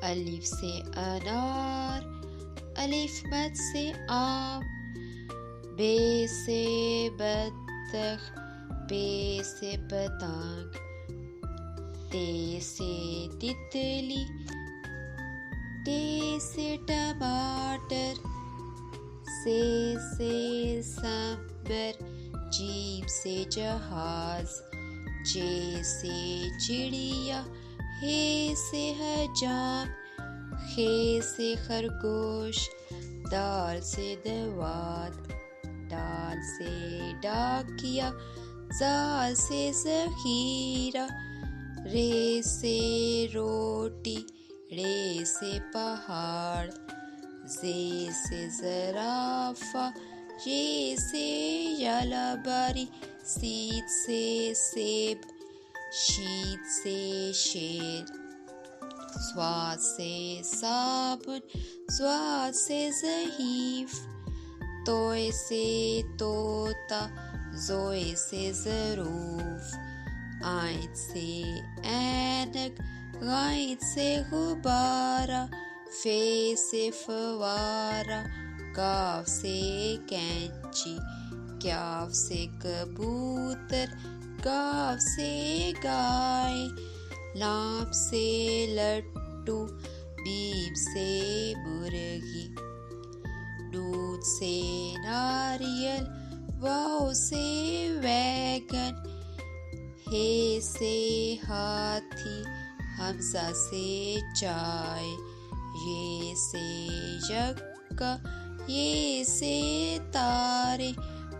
अलिफ से अनार, अलिफ मद से आम, बे से बत्तख, बे से पतंग, ते से तितली, टे से टमाटर, से सांबर, जीम से जहाज, जे से चिड़िया, हे से हजाम, खे से खरगोश, दाल से दवात, दाल से डाकिया, जाल से ज़खीरा, रे से रोटी, रे से पहाड़, जे से ज़राफ़ा, ये से यालाबारी, सीत से सेब, शीत से शेर, स्वाद से साबुन, स्वाद से ज़हीफ़, तोए से तोता, जोए से ज़रूफ़, आइन से ऐनक, गाइन से गुब्बारा, फे से फवारा, काफ से कैंची, क्याफ से कबूतर, गाफ से गाय, लाम से लट्टू, बीब से मुर्गी, दूध से नारियल, वाव से वैगन, हे से हाथी, हमजा से चाय, ये से यक्का, ये से तारे.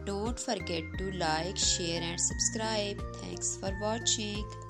Don't forget to like, share and subscribe. Thanks for watching.